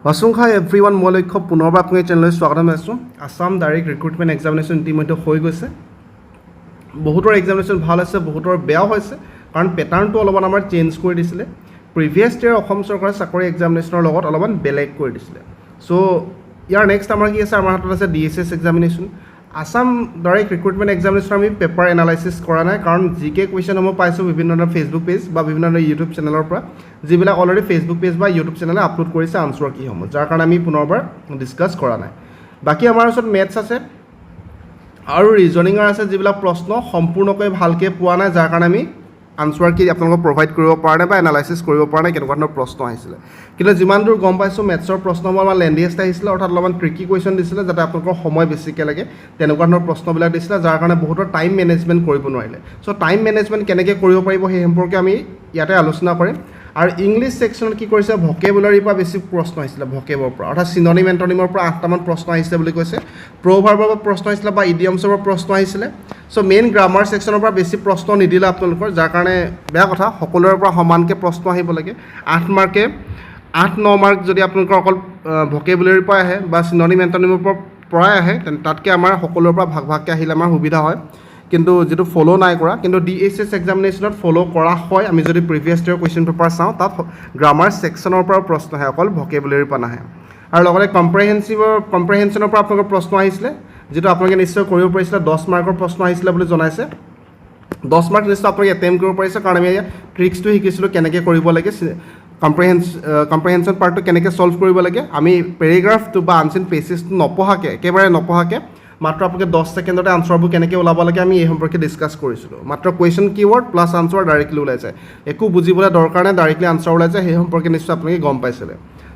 অসংখ্য এভৰিৱান মই লক্ষ্য পুনৰবাৰ আপোনাৰ চেনেললৈ স্বাগতম জনাইছোঁ। আসাম ডাইৰেক্ট ৰিক্ৰুটমেণ্ট এক্সামিনেশ্যন ইতিমধ্যে হৈ গৈছে। বহুতৰ এক্সামিনেশ্যন ভাল হৈছে, বহুতৰ বেয়াও হৈছে, কাৰণ পেটাৰ্ণটো অলপমান আমাৰ চেঞ্জ কৰি দিছিলে। প্ৰিভিয়াছ ইয়াৰ অসম চৰকাৰে চাকৰি এক্সামিনেশ্যনৰ লগত অলপমান বেলেগ কৰি দিছিলে। চ' ইয়াৰ নেক্সট আমাৰ কি আছে, আমাৰ হাতত আছে DSS examination. Assam direct recruitment examination আমি পেপাৰ এনালাইচিছ কৰা নাই, কাৰণ জিকে কুৱেশ্যনসমূহ পাইছোঁ বিভিন্ন ধৰণৰ ফেচবুক পেজ বা বিভিন্ন ধৰণৰ ইউটিউব চেনেলৰ পৰা, যিবিলাক অলৰেডি ফেচবুক পেজ বা ইউটিউব চেনেলে আপলোড কৰিছে আনচাৰ কিসমূহ, যাৰ কাৰণে আমি পুনৰবাৰ ডিছকাছ কৰা নাই। বাকী আমাৰ ওচৰত মেথছ আছে আৰু ৰিজনিঙৰ আছে, যিবিলাক প্ৰশ্ন সম্পূৰ্ণকৈ ভালকৈ পোৱা নাই, যাৰ কাৰণে আমি আনচাৰ কি আপোনালোকক প্ৰভাইড কৰিব পৰা নাই বা এনালাইচিছ কৰিব পৰা নাই কেনেকুৱা ধৰণৰ প্ৰশ্ন আহিছিলে। কিন্তু যিমান দূৰ গম পাইছোঁ মেথছৰ প্ৰশ্নবোৰ আমাৰ লেণ্ডিয়েষ্ট আহিছিলে, অৰ্থাৎ অলপমান ট্ৰিকি কুৱেশ্যন দিছিলে, যাতে আপোনালোকৰ সময় বেছিকৈ লাগে তেনেকুৱা ধৰণৰ প্ৰশ্নবিলাক দিছিলে, যাৰ কাৰণে বহুতৰ টাইম মেনেজমেণ্ট কৰিব নোৱাৰিলে। চ' টাইম মেনেজমেণ্ট কেনেকৈ কৰিব পাৰিব সেই সম্পৰ্কে আমি ইয়াতে আলোচনা কৰিম। আৰু ইংলিছ ছেকশ্যনত কি কৰিছে, ভকেবুলাৰীৰ পৰা বেছি প্ৰশ্ন আহিছিলে, ভকেবৰ পৰা, অৰ্থাৎ চিননিম এণ্টনিমৰ পৰা 8টামান প্ৰশ্ন আহিছিলে বুলি কৈছে। প্ৰ'ভাৰ্বৰ পৰা প্ৰশ্ন আহিছিলে বা ইডিয়মছৰ পৰা প্ৰশ্ন আহিছিলে। চ' মেইন গ্ৰামাৰ ছেকশ্যনৰ পৰা বেছি প্ৰশ্ন নিদিলে আপোনালোকৰ, যাৰ কাৰণে বেয়া কথা। সকলোৰে পৰা সমানকৈ প্ৰশ্ন আহিব লাগে। 8-9 মাৰ্ক যদি আপোনালোকৰ অকল ভকেবুলাৰীৰ পৰা আহে বা চিননিম এণ্টনিমৰ পৰাই আহে, তেন্তে তাতকৈ আমাৰ সকলোৰে পৰা ভাগ ভাগকৈ আহিলে আমাৰ সুবিধা হয়। কিন্তু যিটো ফ'ল' নাই কৰা, কিন্তু DSS এক্সামিনেশ্যনত ফ'ল' কৰা হয়। আমি যদি প্ৰিভিয়াছ ইয়াৰ কুৱেশ্যন পেপাৰ চাওঁ, তাত গ্ৰামাৰ ছেকশ্যনৰ পৰা প্ৰশ্ন আহে, অকল ভকেবুলাৰীৰ পৰা নাহে। আৰু লগতে কম্প্ৰেহেনশ্যনৰ পৰা আপোনালোকৰ প্ৰশ্ন আহিছিলে, যিটো আপোনালোকে নিশ্চয় কৰিব পাৰিছিলে। 10 মাৰ্কৰ প্ৰশ্ন আহিছিলে বুলি জনাইছে। 10 মাৰ্ক নিশ্চয় আপোনালোকে এটেম্প কৰিব পাৰিছে, কাৰণ আমি ট্ৰিক্সটো শিকিছিলোঁ কেনেকৈ কৰিব লাগে, কম্প্ৰেহেনশ্যন পাৰ্টটো কেনেকৈ ছল্ভ কৰিব লাগে। আমি পেৰেগ্ৰাফটো বা আনচিন পেচেছটো নপঢ়াকৈ, একেবাৰে নপঢ়াকৈ, মাত্ৰ আপোনালোকে 10 ছেকেণ্ডতে আনচাৰবোৰ কেনেকৈ ওলাব লাগে আমি এই সম্পৰ্কে ডিছকাছ কৰিছিলোঁ। মাত্ৰ question keyword plus answer directly ওলাই যায়, একো বুজিবলৈ দৰকাৰ নাই, ডাইৰেক্টলি আনচাৰ ওলাই যায়। সেই সম্পৰ্কে নিশ্চয় আপোনালোকে গম পাইছিলে।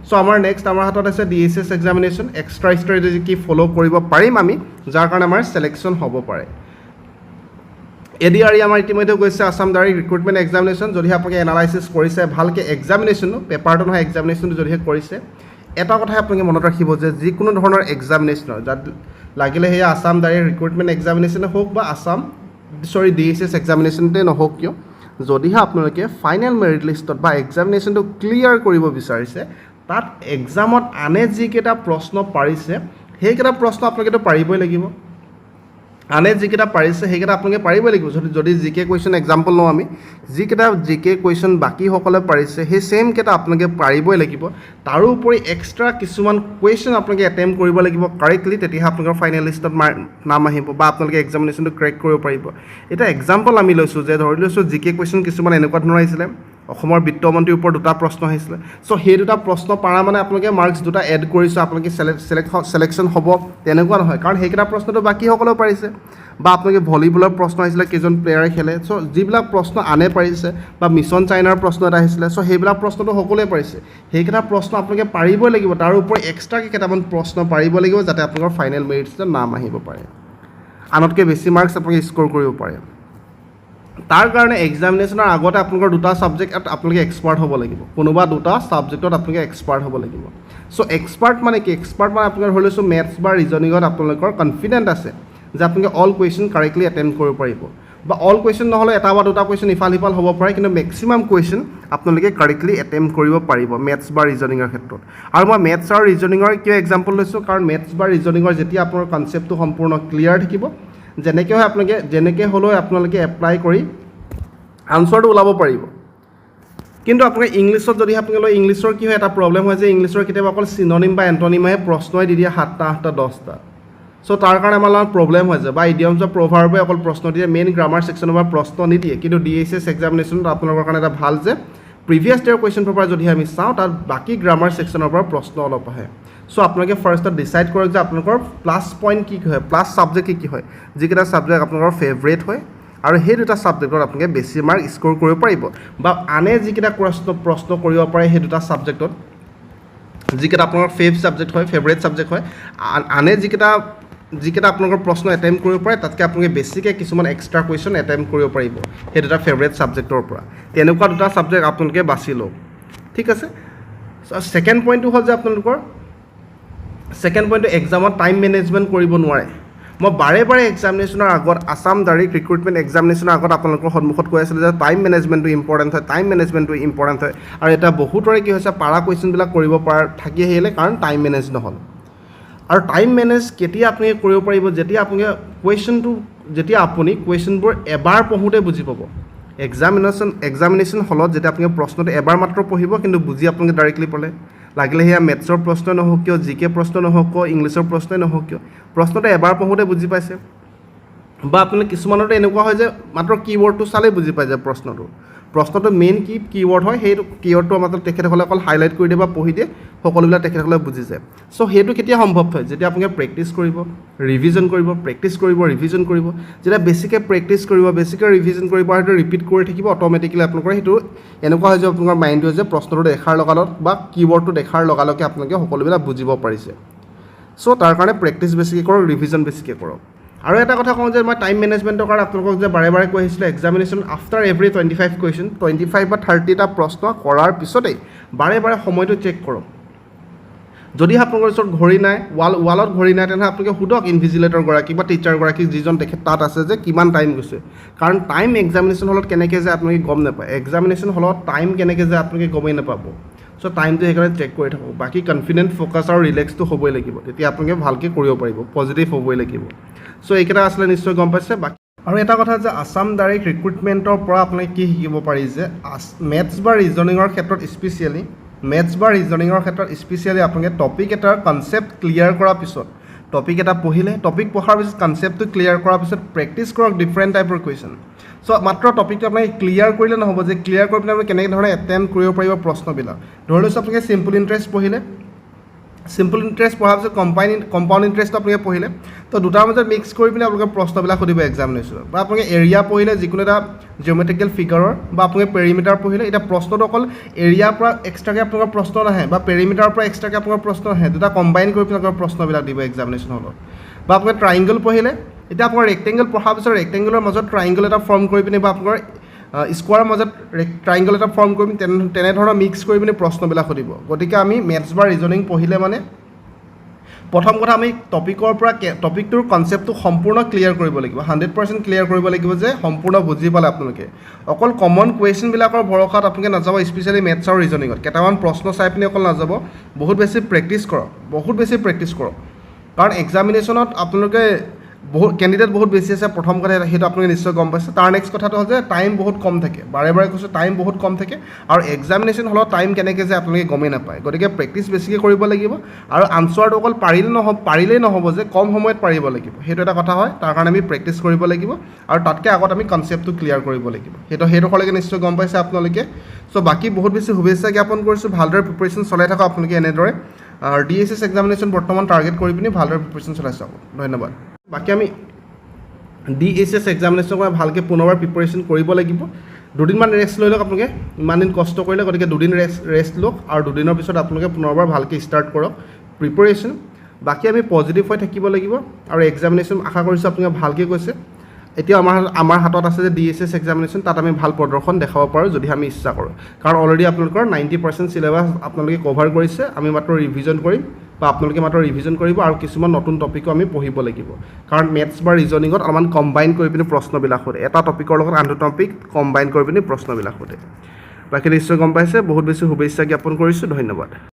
চ' আমাৰ নেক্সট আমাৰ হাতত আছে DSS এক্সামিনেশ্যন। এক্সট্ৰা ষ্ট্ৰেটেজি কি ফ'ল' কৰিব পাৰিম আমি, যাৰ কাৰণে আমাৰ ছিলেকশ্যন হ'ব পাৰে। ADRE আমাৰ ইতিমধ্যে গৈছে, আসাম ডাইৰেক্ট ৰিক্ৰুটমেণ্ট এক্সামিনেশ্যন। যদিহে আপোনালোকে এনালাইচিছ কৰিছে ভালকৈ, এক্সামিনেশ্যনো পেপাৰটো নহয় এক্সামিনেশ্যনটো যদিহে কৰিছে, এটা কথাই আপোনালোকে মনত ৰাখিব যে যিকোনো ধৰণৰ এক্সামিনেশ্যনৰ, যাত লাগিলে সেয়া আসাম ডাইৰেক্ট ৰিক্ৰুটমেণ্ট এক্সামিনেশ্যনে হওক বা DSS এক্সামিনেশ্যনতে নহওক কিয়, যদিহে আপোনালোকে ফাইনেল মেৰিট লিষ্টত বা এক্সামিনেশ্যনটো ক্লিয়াৰ কৰিব বিচাৰিছে, তাত এক্সামত আনে যিকেইটা প্ৰশ্ন পাৰিছে সেইকেইটা প্ৰশ্ন আপোনালোকেতো পাৰিবই লাগিব। আনে যিকেইটা পাৰিছে সেইকেইটা আপোনালোকে পাৰিবই লাগিব। যদি জিকে কুৱেশ্যন এক্সাম্পল লওঁ আমি, যিকেইটা জিকে কুৱেশ্যন বাকীসকলে পাৰিছে সেই ছেমকেইটা আপোনালোকে পাৰিবই লাগিব। তাৰোপৰি এক্সট্ৰা কিছুমান কুৱেশ্যন আপোনালোকে এটেম্প কৰিব লাগিব কাৰেক্টলি, তেতিয়াহে আপোনালোকৰ ফাইনেল লিষ্টত নাম আহিব বা আপোনালোকে এক্সামিনেশ্যনটো ক্ৰেক কৰিব পাৰিব। এতিয়া এক্সাম্পল আমি লৈছোঁ যে ধৰি লৈছোঁ জিকে কুৱেশ্যন কিছুমান এনেকুৱা ধৰণৰ আহিছিলে, অসমৰ বিত্তমন্ত্ৰীৰ ওপৰত 2টা প্ৰশ্ন আহিছিলে। চ' সেই 2টা প্ৰশ্ন পাৰা মানে আপোনালোকে মাৰ্কছ 2টা এড কৰিছোঁ, আপোনালোকে ছিলেকশ্যন হ'ব তেনেকুৱা নহয়, কাৰণ সেইকেইটা প্ৰশ্নটো বাকীসকলেও পাৰিছে। বা আপোনালোকে ভলীবলৰ প্ৰশ্ন আহিছিলে, কেইজন প্লেয়াৰে খেলে। চ' যিবিলাক প্ৰশ্ন আনে পাৰিছে, বা মিছন চাইনাৰ প্ৰশ্ন এটা আহিছিলে, চ' সেইবিলাক প্ৰশ্নটো সকলোৱে পাৰিছে। সেইকেইটা প্ৰশ্ন আপোনালোকে পাৰিবই লাগিব। তাৰ উপৰি এক্সট্ৰাকৈ কেইটামান প্ৰশ্ন পাৰিব লাগিব, যাতে আপোনালোকৰ ফাইনেল মেৰিট লিষ্টত নাম আহিব পাৰে, আনতকৈ বেছি মাৰ্কছ আপোনালোকে স্ক'ৰ কৰিব পাৰে। তাৰ কাৰণে এক্সামিনেশ্যনৰ আগতে আপোনালোকৰ 2টা ছাবজেক্টত আপোনালোকে এক্সপাৰ্ট হ'ব লাগিব। কোনোবা 2টা ছাবজেক্টত আপোনালোকে এক্সপাৰ্ট হ'ব লাগিব। চ' এক্সপাৰ্ট মানে কি, এক্সপাৰ্ট মানে আপোনালোকে ধৰি লৈছোঁ মেথছ বা ৰিজনিঙত আপোনালোকৰ কনফিডেণ্ট আছে যে আপোনালোকে অল কুৱেশ্যন কাৰেক্টলি এটেম্প কৰিব পাৰিব, বা অল কুৱেশ্যন নহ'লে 1 বা 2টা কুৱেশ্যন ইফাল সিফাল হ'ব পাৰে, কিন্তু মেক্সিমাম কুৱেশ্যন আপোনালোকে কাৰেক্টলি এটেম্প কৰিব পাৰিব মেথছ বা ৰিজনিঙৰ ক্ষেত্ৰত। আৰু মই মেথছ আৰু ৰিজনিঙৰ কিয় এক্সাম্পল লৈছোঁ, কাৰণ মেথছ বা ৰিজনিঙৰ যেতিয়া আপোনাৰ কনচেপ্টটো সম্পূৰ্ণ ক্লিয়াৰ থাকিব, যেনেকৈ হ'লেও আপোনালোকে এপ্লাই কৰি আনচাৰটো ওলাব পাৰিব। কিন্তু আপোনালোকে ইংলিছত যদি আপোনালোকে লয়, ইংলিছৰ কি হয়, এটা প্ৰব্লেম হয় যে ইংলিছৰ কেতিয়াবা অকল চিননিম বা এণ্টনিমহে প্ৰশ্নই দি দিয়ে 7টা 8টা 10টা। চ' তাৰ কাৰণে আমাৰ লগত প্ৰব্লেম হৈ যায়, বা ইডিয়মছৰ প্ৰভাৰ্বে অকল প্ৰশ্ন দিয়ে, মেইন গ্ৰামাৰ ছেকশ্যনৰ পৰা প্ৰশ্ন নিদিয়ে। কিন্তু DSS এক্সামিনেশ্যনত আপোনালোকৰ কাৰণে এটা ভাল যে প্ৰিভিয়াছ ইয়াৰ কুৱেশ্যন পেপাৰ যদি আমি চাওঁ, তাত বাকী গ্ৰামাৰ ছেকশ্যনৰ পৰা প্ৰশ্ন অলপ আহে। চ' আপোনালোকে ফাৰ্ষ্টত ডিচাইড কৰক যে আপোনালোকৰ প্লাছ পইণ্ট কি হয়, প্লাছ ছাবজেক্ট কি হয়, যিকেইটা ছাবজেক্ট আপোনালোকৰ ফেভৰেট হয়, আৰু সেই 2টা ছাবজেক্টত আপোনালোকে বেছি মাৰ্ক স্ক'ৰ কৰিব পাৰিব। বা আনে যিকেইটা প্ৰশ্ন কৰিব পাৰে সেই 2টা ছাবজেক্টত, যিকেইটা আপোনালোকৰ ফেভৰেট ছাবজেক্ট হয়, আনে যিকেইটা আপোনালোকৰ প্ৰশ্ন এটেম্প কৰিব পাৰে, তাতকৈ আপোনালোকে বেছিকৈ কিছুমান এক্সট্ৰা কুৱেশ্যন এটেম্প কৰিব পাৰিব সেই 2টা ফেভৰেট ছাবজেক্টৰ পৰা। তেনেকুৱা 2টা ছাবজেক্ট আপোনালোকে বাছি লওক, ঠিক আছে। ছেকেণ্ড পইণ্টটো হ'ল যে আপোনালোকৰ এক্সামত টাইম মেনেজমেণ্ট কৰিব নোৱাৰে। মই বাৰে বাৰে এক্সামিনেশ্যনৰ আগত আছাম ডাইৰেক্ট ৰিক্ৰুটমেণ্ট এক্সামিনেশ্যনৰ আগত আপোনালোকৰ সন্মুখত কৈ আছিলোঁ যে টাইম মেনেজমেণ্টটো ইম্পৰ্টেণ্ট হয়, টাইম মেনেজমেণ্টটো ইম্পৰ্টেণ্ট হয়। আৰু এটা বহুতৰে কি হৈছে পাৰা কুৱেশ্যনবিলাক কৰিব পৰা থাকি আহিলে কাৰণ টাইম মেনেজ নহ'ল। আৰু টাইম মেনেজ কেতিয়া আপুনি কৰিব পাৰিব, যেতিয়া আপুনি কুৱেশ্যনবোৰ এবাৰ পঢ়োঁতে বুজি পাব। এক্সামিনেশ্যন হলত যেতিয়া আপুনি প্ৰশ্নটো এবাৰ মাত্ৰ পঢ়িব, কিন্তু বুজি আপুনি ডাইৰেক্টলি পালে, লাগিলে সেয়া মেথছৰ প্ৰশ্ন নহওক কিয়, জিকে প্ৰশ্ন নহওক কিয়, ইংলিছৰ প্ৰশ্নই নহওক কিয়, প্ৰশ্নটো এবাৰ পঢ়োঁতে বুজি পাইছে। বা আপুনি কিছুমানতো এনেকুৱা হয় যে মাত্ৰ কীৱৰ্ডটো চালেই বুজি পাই যায় প্ৰশ্নটো মেইন কীৱৰ্ড হয়, সেইটো কীৱৰ্ডটো মাত্ৰ তেখেতসকলে অকল হাইলাইট কৰি দিয়ে বা পঢ়ি দিয়ে, সকলোবিলাক তেখেতসকলে বুজি যায়। চ' সেইটো কেতিয়া সম্ভৱ হয়, যেতিয়া আপুনি প্ৰেক্টিছ কৰিব, ৰিভিজন কৰিব, প্ৰেক্টিছ কৰিব, ৰিভিজন কৰিব। যেতিয়া বেছিকৈ প্ৰেক্টিছ কৰিব, বেছিকৈ ৰিভিজন কৰিব আৰু সেইটো ৰিপিট কৰি থাকিব, অট'মেটিকেলি আপোনালোকৰ সেইটো এনেকুৱা হয় যে আপোনাৰ মাইণ্ডটোৱে যে প্ৰশ্নটো দেখাৰ লগালগ বা কীৱৰ্ডটো দেখাৰ লগালগে আপোনালোকে সকলোবিলাক বুজিব পাৰিছে। চ' তাৰ কাৰণে প্ৰেক্টিছ বেছিকৈ কৰক, ৰিভিজন বেছিকৈ কৰক। আৰু এটা কথা কওঁ যে মই টাইম মেনেজমেণ্টৰ কাৰণে আপোনালোকক যে বাৰে বাৰে কৈ আহিছিলোঁ, এক্সামিনেশ্যন আফটাৰ এভৰি 25 কুৱেশ্যন, 25 বা 30টা প্ৰশ্ন কৰাৰ পিছতেই বাৰে বাৰে সময়টো চেক কৰক। যদি আপোনালোকৰ ওচৰত ঘড়ী নাই, ৱালত ঘড়ী নাই, তেনেহ'লে আপোনালোকে সোধক ইনভিজিলেটৰগৰাকী বা টিচাৰগৰাকীক যিজন তেখেত তাত আছে যে কিমান টাইম গৈছে। কাৰণ টাইম এক্সামিনেশ্যন হলত কেনেকৈ যে আপোনালোকে গম নাপায়, এক্সামিনেশ্যন হলত টাইম কেনেকৈ যে আপোনালোকে গমেই নাপাব। চ' টাইমটো সেইকাৰণে চেক কৰি থাকক। বাকী কনফিডেণ্ট, ফ'কাছ আৰু ৰিলেক্সটো হ'বই লাগিব, তেতিয়া আপোনালোকে ভালকৈ কৰিব পাৰিব, পজিটিভ হ'বই লাগিব। চ' এইকেইটা আছিলে নিশ্চয় গম পাইছে। বাকী আৰু এটা কথা যে আছাম ডাইৰেক্ট ৰিক্ৰুটমেণ্টৰ পৰা আপোনালোকে কি শিকিব পাৰি যে মেথছ বা ৰিজনিঙৰ ক্ষেত্ৰত স্পেচিয়েলি আপোনালোকে টপিক এটাৰ কনচেপ্ট ক্লিয়াৰ কৰাৰ পিছত, টপিক এটা পঢ়িলে, টপিক পঢ়াৰ পিছত কনচেপ্টটো ক্লিয়াৰ কৰাৰ পিছত প্ৰেক্টিছ কৰক ডিফাৰেণ্ট টাইপৰ কুৱেশ্যন। চ' মাত্ৰ টপিকটো আপোনালোকে ক্লিয়াৰ কৰিলে নহ'ব, যে ক্লিয়াৰ কৰি পিনে আপুনি কেনেকৈ ধৰণে এটেম্প কৰিব পাৰিব প্ৰশ্নবিলাক। ধৰি লৈছোঁ আপোনালোকে চিম্পল ইণ্টাৰেষ্ট পঢ়িলে, চিম্পল ইণ্টাৰেষ্ট পঢ়াৰ পিছত কম্পাউণ্ড ইণ্টাৰেষ্ট আপোনালোকে পঢ়িলে, তো দুটাৰ মাজত মিক্স কৰি পিনে আপোনালোকে প্ৰশ্নবিলাক সুধিব এক্সামিনেশ্যনত। বা আপোনালোকে এৰিয়া পঢ়িলে, যিকোনো এটা জিঅ'মেট্ৰিকেল ফিগাৰৰ, বা আপোনালোকে পেৰিমিটাৰ পঢ়িলে, এতিয়া প্ৰশ্নটো অকল এৰিয়াৰ পৰা এক্সট্ৰাকৈ আপোনালোকৰ প্ৰশ্ন নাহে বা পেৰিমিটাৰৰ পৰা এক্সট্ৰাকৈ আপোনালোকৰ প্ৰশ্ন নাহে, দুটা কম্বাইন কৰি পিনে আপোনালোকৰ প্ৰশ্নবিলাক দিব এক্সামিনেশ্যন হলত। বা আপোনালোকে ট্ৰাইংগল পঢ়িলে, এতিয়া আপোনাৰ ৰেক্টেংগল পঢ়াৰ পিছত ৰেক্টেংগলৰ মাজত ট্ৰাইংগল এটা ফৰ্ম কৰি পিনে বা আপোনাৰ স্কোৱাৰৰ মাজত ট্ৰাইংগল এটা ফৰ্ম কৰি পিনে তেনেধৰণৰ মিক্স কৰি পিনে প্ৰশ্নবিলাক সুধিব। গতিকে আমি মেথছ বা ৰিজনিং পঢ়িলে মানে প্ৰথম কথা আমি টপিকটোৰ কনচেপ্টটো সম্পূৰ্ণ ক্লিয়াৰ কৰিব লাগিব, 100% ক্লিয়াৰ কৰিব লাগিব, যে সম্পূৰ্ণ বুজি পালে আপোনালোকে। অকল কমন কুৱেশ্যনবিলাকৰ ভৰসাত আপোনালোকে নাযাব, স্পেচিয়েলি মেথছ আৰু ৰিজনিঙত কেইটামান প্ৰশ্ন চাই পিনে অকল নাযাব, বহুত বেছি প্ৰেক্টিছ কৰক। কাৰণ এক্সামিনেশ্যনত আপোনালোকে কেণ্ডিডেট বহুত বেছি আছে, প্ৰথম কথা সেইটো আপোনালোকে নিশ্চয় গম পাইছে। তাৰ নেক্সট কথাটো হ'ল যে টাইম বহুত কম থাকে, বাৰে বাৰে কৈছোঁ টাইম বহুত কম থাকে, আৰু এক্সামিনেশ্যন হলত টাইম কেনেকৈ যে আপোনালোকে গমেই নাপায়। গতিকে প্ৰেক্টিছ বেছিকৈ কৰিব লাগিব, আৰু আনচাৰটো অকল পাৰিলেই নহ'ব যে কম সময়ত পাৰিব লাগিব, সেইটো এটা কথা হয়। তাৰ কাৰণে আমি প্ৰেক্টিছ কৰিব লাগিব, আৰু তাতকৈ আগত আমি কনচেপ্টটো ক্লিয়াৰ কৰিব লাগিব। সেইডোখৰলৈকে নিশ্চয় গম পাইছে আপোনালোকে। চ' বাকী বহুত বেছি শুভেচ্ছা জ্ঞাপন কৰিছোঁ, ভালদৰে প্ৰিপেৰেশ্যন চলাই থাকক আপোনালোকে এনেদৰে। DSS এক্সামিনেশ্যন বৰ্তমান টাৰ্গেট কৰি পিনি ভালদৰে প্ৰিপেৰেশ্যন চলাই চাওক। ধন্যবাদ। বাকী আমি DSS এক্সামিনেশ্যনৰ কাৰণে ভালকৈ পুনৰবাৰ প্ৰিপেৰেশ্যন কৰিব লাগিব। দুদিনমান ৰেষ্ট লৈ লওক আপোনালোকে, ইমান দিন কষ্ট কৰিলে, গতিকে দুদিন ৰেষ্ট লওক, আৰু দুদিনৰ পিছত আপোনালোকে পুনৰবাৰ ভালকৈ ষ্টাৰ্ট কৰক প্ৰিপেৰেশ্যন। বাকী আমি পজিটিভ হৈ থাকিব লাগিব, আৰু এক্সামিনেশ্যন আশা কৰিছোঁ আপোনালোকে ভালকৈ কৈছে। এতিয়া আমাৰ হাতত আছে যে DSS এক্সামিনেশ্যন, তাত আমি ভাল প্ৰদৰ্শন দেখাব পাৰোঁ যদি আমি ইচ্ছা কৰোঁ। কাৰণ অলৰেডি আপোনালোকৰ 90% চিলেবাছ আপোনালোকে কভাৰ কৰিছে, আমি মাত্ৰ ৰিভিজন কৰিম, বা আপোনালোকে মাত্ৰ ৰিভিজন কৰিব, আৰু কিছুমান নতুন টপিকো আমি পঢ়িব লাগিব। কাৰণ মেথছ বা ৰিজনিঙত অলপমান কম্বাইন কৰি পিনি প্ৰশ্নবিলাক সোধে, এটা টপিকৰ লগত আনটো টপিক কম্বাইন কৰি পিনি প্ৰশ্নবিলাক সোধে। বাকী নিশ্চয় গম পাইছে, বহুত বেছি শুভেচ্ছা জ্ঞাপন কৰিছোঁ। ধন্যবাদ।